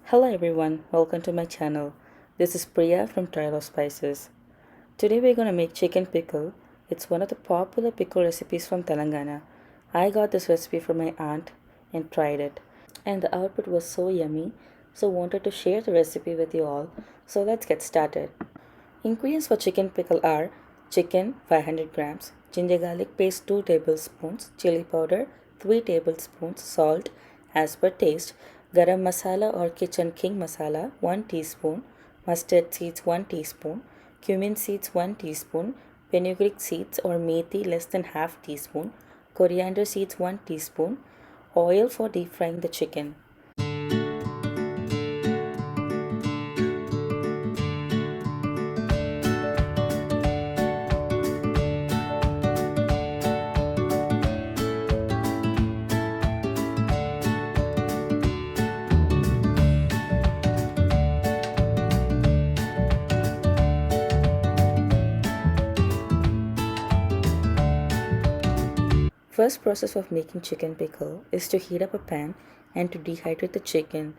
Hello everyone, welcome to my channel. This is Priya from Trail of Spices. Today we're gonna make chicken pickle. It's one of the popular pickle recipes from Telangana. I got this recipe from my aunt and tried it. And the output was so yummy, so wanted to share the recipe with you all. So let's get started. Ingredients for chicken pickle are chicken 500 grams, ginger garlic paste 2 tablespoons, chili powder 3 tablespoons, salt as per taste, garam masala or kitchen king masala 1 teaspoon, mustard seeds 1 teaspoon, cumin seeds 1 teaspoon, fenugreek seeds or methi less than half teaspoon, coriander seeds 1 teaspoon, oil for deep frying the chicken. First process of making chicken pickle is to heat up a pan and to dehydrate the chicken.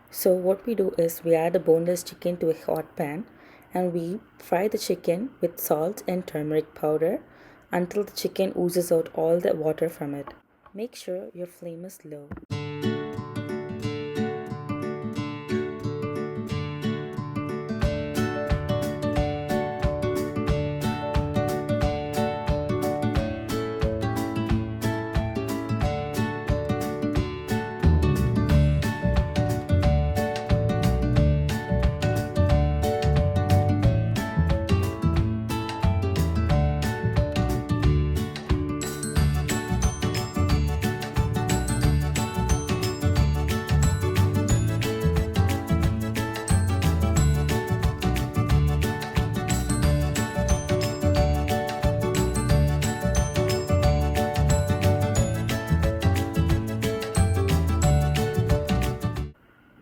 So what we do is we add the boneless chicken to a hot pan and we fry the chicken with salt and turmeric powder until the chicken oozes out all the water from it. Make sure your flame is low.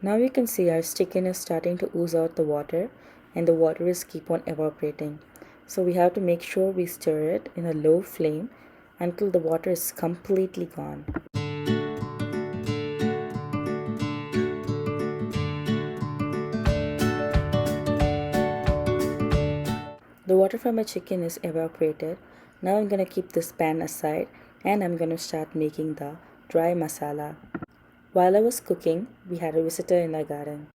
Now you can see our chicken is starting to ooze out the water and the water is keep on evaporating. So we have to make sure we stir it in a low flame until the water is completely gone. The water from my chicken is evaporated. Now I'm gonna keep this pan aside and I'm gonna start making the dry masala. While I was cooking, we had a visitor in our garden.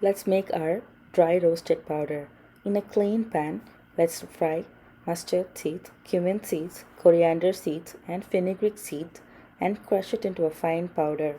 Let's make our dry roasted powder. In a clean pan, let's fry mustard seeds, cumin seeds, coriander seeds, and fenugreek seeds and crush it into a fine powder.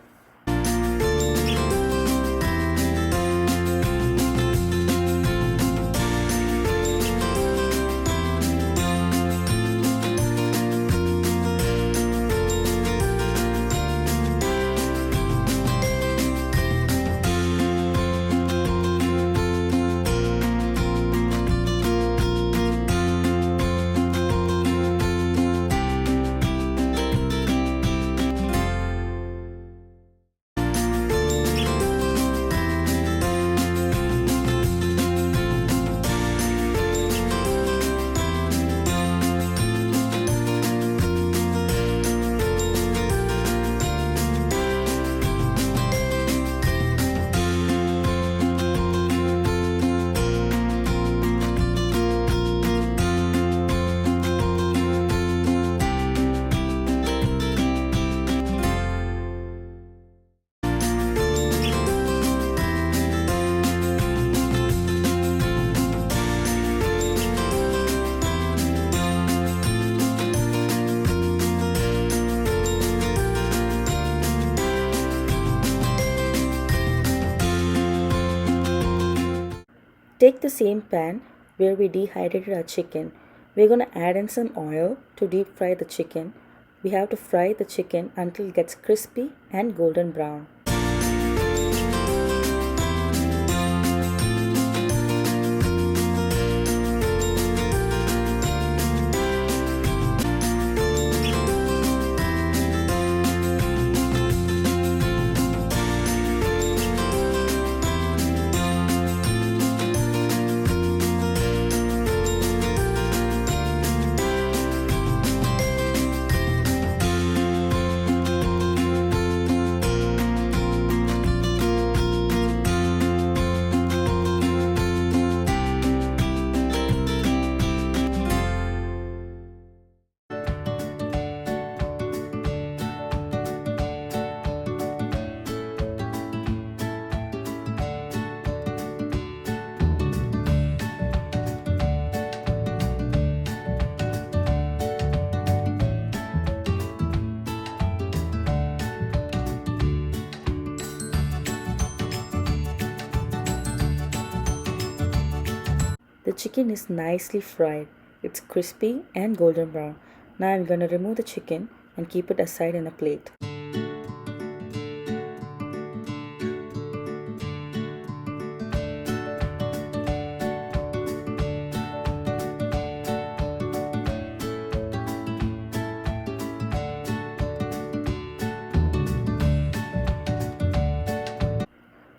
Take the same pan where we dehydrated our chicken. We're going to add in some oil to deep fry the chicken. We have to fry the chicken until it gets crispy and golden brown. The chicken is nicely fried. It's crispy and golden brown. Now I'm gonna remove the chicken and keep it aside in a plate.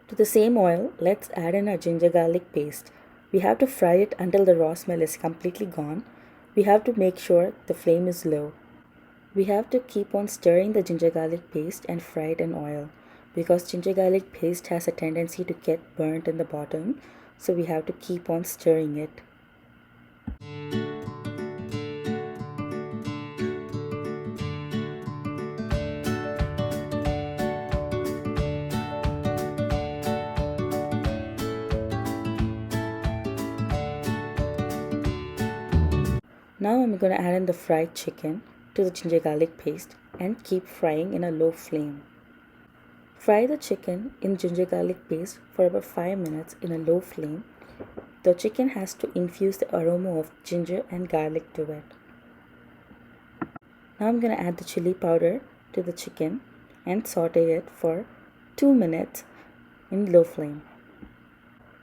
To the same oil, let's add in our ginger garlic paste. We have to fry it until the raw smell is completely gone. We have to make sure the flame is low. We have to keep on stirring the ginger garlic paste and fry it in oil because ginger garlic paste has a tendency to get burnt in the bottom, so we have to keep on stirring it. Now I'm going to add in the fried chicken to the ginger garlic paste and keep frying in a low flame. Fry the chicken in ginger garlic paste for about 5 minutes in a low flame. The chicken has to infuse the aroma of ginger and garlic to it. Now I'm going to add the chili powder to the chicken and saute it for 2 minutes in low flame.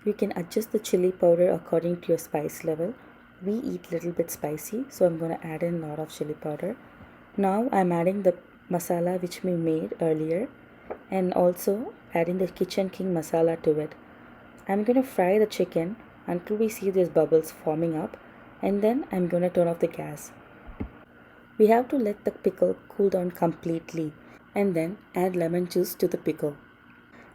You can adjust the chili powder according to your spice level. We eat little bit spicy, so I'm going to add in a lot of chili powder. Now I'm adding the masala which we made earlier and also adding the Kitchen King masala to it. I'm going to fry the chicken until we see these bubbles forming up, and then I'm going to turn off the gas. We have to let the pickle cool down completely and then add lemon juice to the pickle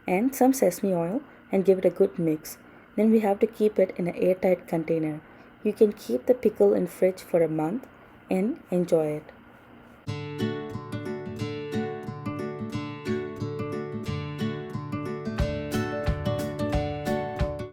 and some sesame oil and give it a good mix. Then we have to keep it in an airtight container. You can keep the pickle in fridge for a month and enjoy it.